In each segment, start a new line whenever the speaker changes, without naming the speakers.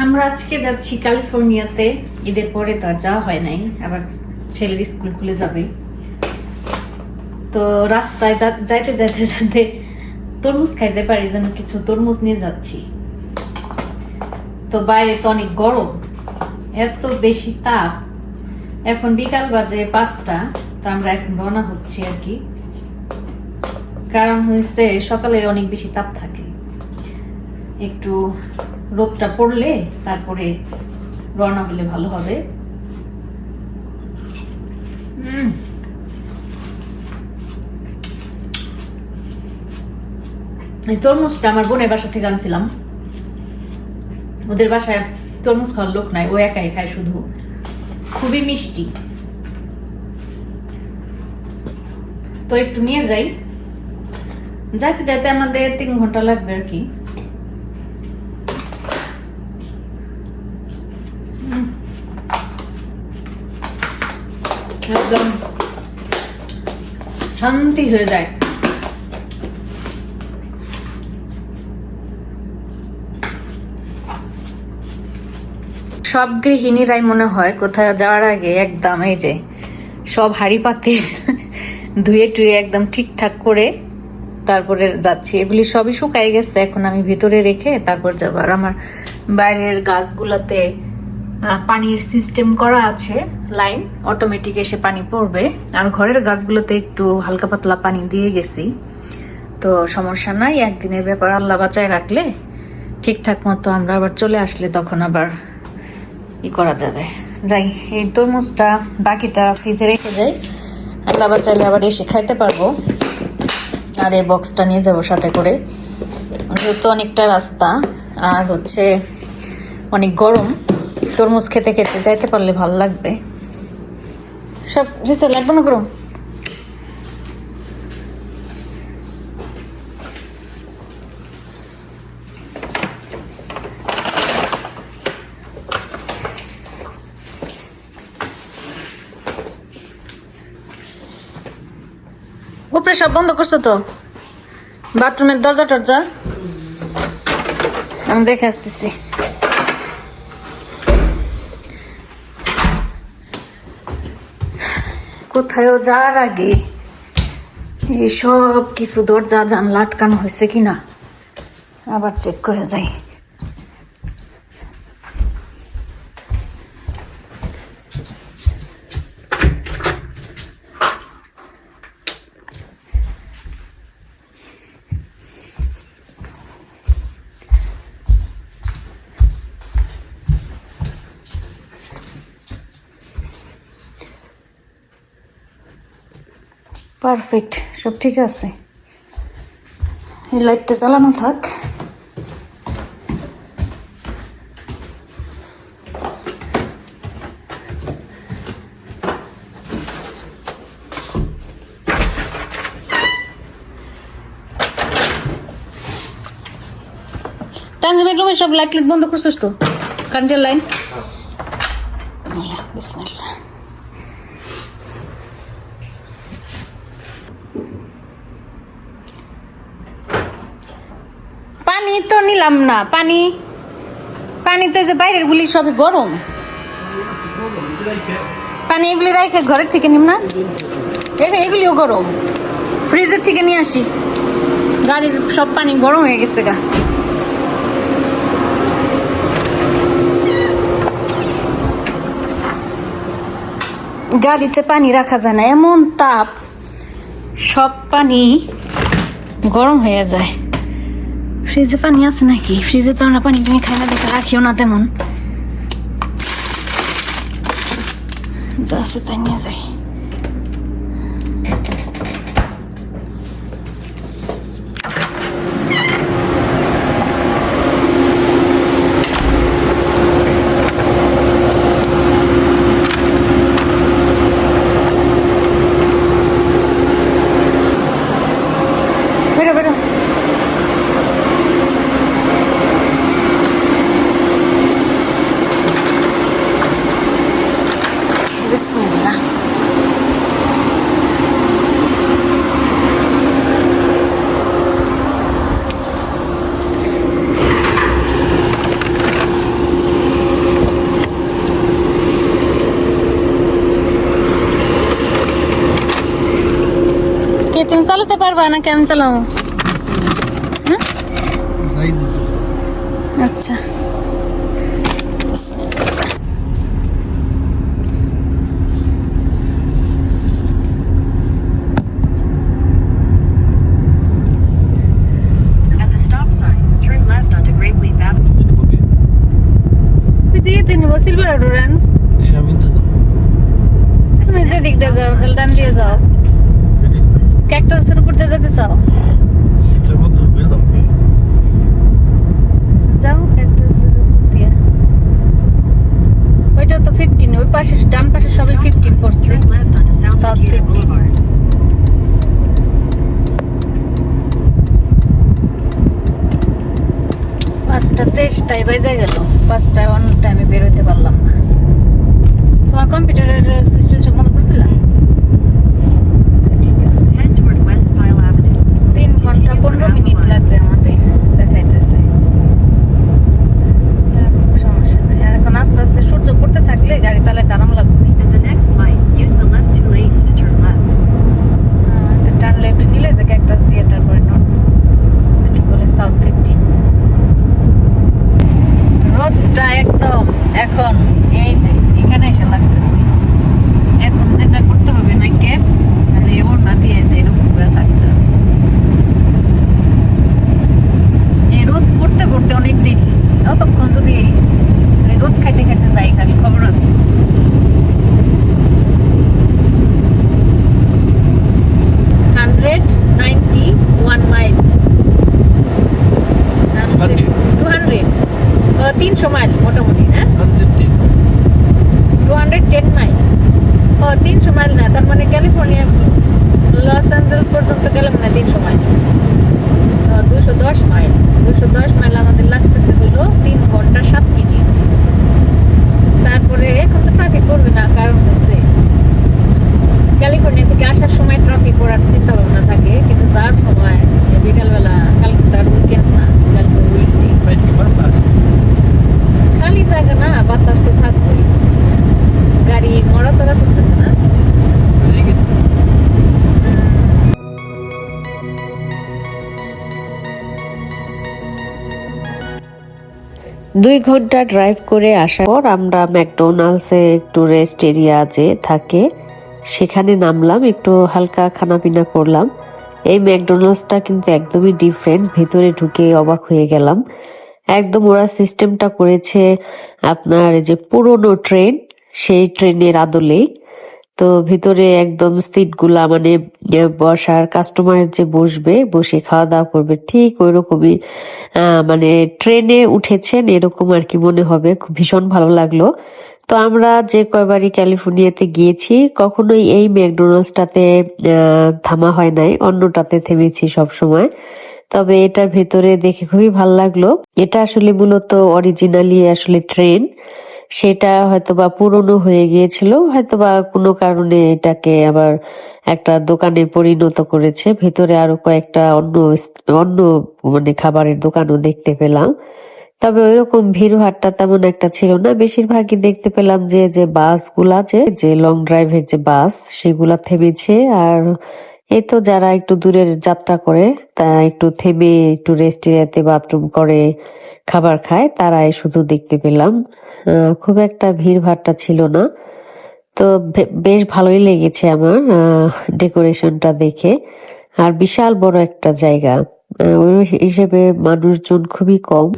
আমরা আজকে যাচ্ছি ক্যালিফোর্নিয়াতে। ঈদের পরে তো আর যাওয়া হয় নাই, আবার ছেলের স্কুল খুলে যাবে। তো রাস্তায় যাইতে যাইতে যাইতে তরমুজ খাইতে পারি, যেন কিছু তরমুজ নিয়ে যাচ্ছি। তো বাইরে তো অনেক গরম, এত বেশি তাপ। এখন বিকাল বাজে 5টা, তো আমরা এখন রওনা হচ্ছি আর কি। কারণ হয়েছে সকালে অনেক বেশি তাপ থাকে, একটু রোদটা পড়লে তারপরে রওনা হলে ভালো হবে। এই তরমুজটা আমার বোনের বাসা থেকে আনছিলাম। ওদের বাসায় তরমুজ খাওয়ার লোক নাই, ও একাই খায় শুধু। খুবই মিষ্টি, তো একটু নিয়ে যাই। যাইতে যাইতে আমাদের 3 ঘন্টা লাগবে আর কি। একদম শান্তি হয়ে যায়। সব গৃহিণীরাই মনে হয় কোথাও যাওয়ার আগে একদম এই যে সব হাঁড়ি পাতে ধুয়ে টুয়ে একদম ঠিকঠাক করে তারপরে যাচ্ছি। এগুলি সবই শুকাই গেছে, এখন আমি ভিতরে রেখে তারপর যাবো। আর আমার বাইরের গাছগুলাতে পানির সিস্টেম করা আছে, লাইন অটোমেটিক এসে পানি পড়বে। আর ঘরের গাছগুলোতে একটু হালকা পাতলা পানি দিয়ে গেছি, তো সমস্যা নাই। একদিনের ব্যাপার, আল্লাহ বাঁচায় রাখলে ঠিকঠাক মতো আমরা আবার চলে আসলে তখন আবার করা যাবে। যাই, এই তরমুজটা বাকিটা ফ্রিজে রেখে যাই, আল্লাহ বাঁচাইলে আবার এসে খাইতে পারবো। আর এই বক্সটা নিয়ে যাবো সাথে করে, যেহেতু অনেকটা রাস্তা আর হচ্ছে অনেক গরম। তরমুজ খেতে খেতে যাইতে পারলে ভালো লাগবে। সব হয়েছে, লাইট বন্ধ করো। উপরে সব বন্ধ করছো তো? বাথরুমের দরজা টরজা আমি দেখে আসতেছি। কোথাও যাওয়ার আগে এই সব কিছু দরজা জানলা আটকানো হয়েছে কিনা আবার চেক করে যাই। পারফেক্ট, সব ঠিক আছে। এই লাইটটা জ্বালানো থাক। তানজিমের রুমে সব লাইট বন্ধ করছিস তো? কারেন্টের লাইন। বিসমিল্লাহ। পানি তো নিলাম না, পানি তো যে বাইরের গুলি সবই গরম। পানি এগুলি রাখে ঘরের থেকে নিম না, এগুলিও গরম। ফ্রিজের থেকে নিয়ে আসি, গাড়ির সব পানি গরম হয়ে গেছে গা। গাড়িতে পানি রাখা যায় না, এমন তাপ, সব পানি গরম হয়ে যায়। ফ্রিজে পানি আছে নাকি? ফ্রিজে তো আমরা পানি টানি খাই না, দেখে রাখিও না তেমন। যা আছে তাই নিয়ে যাই। বেরো বেরো। বিসমিল্লাহ। তুমি চালাতে পারবা না? কেমন চালাও? আচ্ছা
At the stop sign, turn left onto Grapeleaf Avenue.
Silver অ্যাডোরেন্স তুমি যে দিক দিয়ে যাও ডান দিয়ে যাও ক্যাকটাসের উপর দিয়ে যেতে চাও যাও ক্যাকটাসের উপর দিয়ে ওইটা তো 15 ওই পাশে ডান পাশে সবাই 15 করছে
Turn left onto South
South
Decatur
15.
Boulevard.
5:23 তাই বাজে গেল 5টা অন টাইমে বের হইতে পারলাম না তোমার কম্পিউটারের সুইচটা বন্ধ করছিলা ঠিক আছে
Head toward West Pyle Avenue.
3 ঘন্টা 15 মিনিট লাগবে আমাদের দেখাইতেছে সমস্যা নেই আর এখন আস্তে আস্তে সূর্য পড়তে থাকলে গাড়ি চালাতে আরাম লাগবে
At the next light, use the left 2 lanes to turn left.
Turn left নিলে যে ক্যাকটাস দিয়ে তারপরে নর্থ বলে সাউথ 15 রোদটা একদম এখন এই যে এখানে এসে লাগতেছে এখন যেটা করতে হবে না ক্যাপ তাহলে ওড়না দিয়ে যে এরকম করে থাকতে হবে এই রোদ পড়তে পড়তে অনেক দেরি ততক্ষণ যদি এই রোদ খাইতে খাইতে যাই খালি খবর আছে মাইল 300 মাইল মোটামুটি না 210 মাইল 300 মাইল না তার মানে ক্যালিফোর্নিয়া লস অ্যাঞ্জেলস পর্যন্ত গেলাম না 300 মাইল 210 মাইল 210 মাইল আমাদের লাগতেছে হলো 3 ঘন্টা 7 মিনিট তারপরে এখন তো ট্রাফিক পড়বে না কারণ হচ্ছে ক্যালিফোর্নিয়া থেকে আসার সময় ট্রাফিক পড়ার চিন্তা ভাবনা থাকে কিন্তু যার সময় বিকালবেলা কালকে তার উইকেন্ড না কালকে উইকডে খালি জায়গা না বাতাস তো থাকবেই গাড়ি নড়াচড়া করতেছে না
2 ঘন্টা ড্রাইভ করে আসার পর আমরা ম্যাকডোনাল্ডসে একটু রেস্ট এরিয়া যে থাকে সেখানে নামলাম একটু হালকা খানাপিনা করলাম এই ম্যাকডোনাল্ডসটা কিন্তু একদমই ডিফারেন্ট ভিতরে ঢুকে অবাক হয়ে গেলাম একদম ওরা সিস্টেমটা করেছে আপনার যে পুরোনো ট্রেন সেই ট্রেনের আদলেই তো ভিতরে একদম সিটগুলা মানে বসার কাস্টমার যে বসবে বসে খাওয়া দাওয়া করবে ঠিক ওই রকমই মানে ট্রেনে উঠেছেন এরকম আর কি মনে হবে খুব ভীষণ ভালো লাগলো তো আমরা যে কয়বারই ক্যালিফোর্নিয়াতে গিয়েছি কখনোই এই ম্যাকডোনাল্ডসটাতে থামা হয় নাই অন্যটাতে থেমেছি সব সময় তবে এটার ভেতরে দেখে খুবই ভালো লাগলো এটা আসলে মূলত অরিজিনালি আসলে ট্রেন সেটা হয়তোবা পুরনো হয়ে গিয়েছিল হয়তোবা কোনো কারণে এটাকে আবার একটা দোকানে পরিণত করেছে ভেতরে আরো কয়েকটা অন্য মানে খাবারের দোকানও দেখতে পেলাম তবে ওইরকম ভিড় ভাট্টা তেমন একটা ছিল না বেশিরভাগই দেখতে পেলাম যে বাসগুলা যে লং ড্রাইভের যে বাস সেগুলা থেমেছে আর এই তো যারা একটু দূরের যাত্রা করে তা একটু থেমে একটু রেস্ট এরিয়াতে বাথরুম করে খাবার খায় তারাই শুধু দেখতে পেলাম খুব একটা ভিড় ভাট্টা ছিল না তো বেশ ভালোই লেগেছে আমার ডেকোরেশনটা দেখে আর বিশাল বড় একটা জায়গা ওই হিসেবে মানুষজন খুবই কম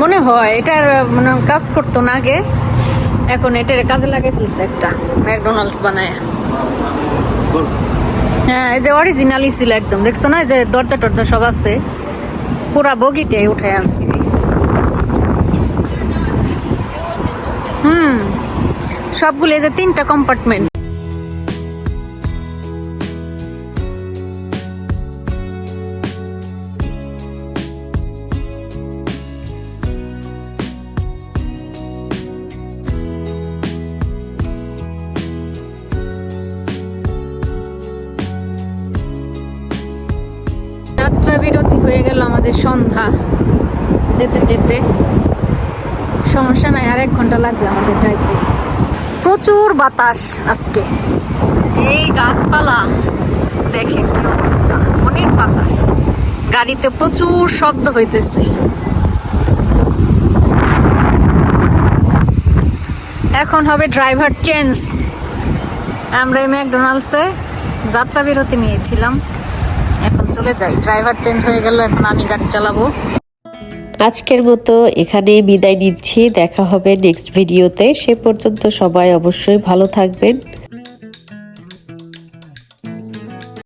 মনে হয় এটার মানে কাজ করতো না আগে এখন এটার কাজে লাগে ফেলছে একটা ম্যাকডোনাল্ডস বানায় হ্যাঁ এই যে অরিজিনালি ছিল একদম দেখছো না যে দরজা টরজা সব আছে পুরা বগিটাই উঠে আনছে সবগুলো এই যে 3টা কম্পার্টমেন্ট। যাত্রা বিরতি হয়ে গেল আমাদের সন্ধ্যা যেতে যেতে। সমস্যা নাই, আর 1 ঘন্টা লাগবে আমাদের যাইতে। প্রচুর বাতাস আজকে, এই গাছপালা দেখেন কি অবস্থা, অনেক বাতাস, গাড়িতে প্রচুর শব্দ হইতেছে। এখন হবে ড্রাইভার চেঞ্জ। আমরা এই ম্যাকডোনাল্ডসে যাত্রা বিরতি নিয়েছিলাম, এখন চলে যাই। ড্রাইভার চেঞ্জ হয়ে গেল, এখন আমি গাড়ি চালাবো।
আজকের মতো এখানেই বিদায় নিচ্ছি, দেখা হবে নেক্সট ভিডিওতে। সে পর্যন্ত সবাই অবশ্যই ভালো থাকবেন।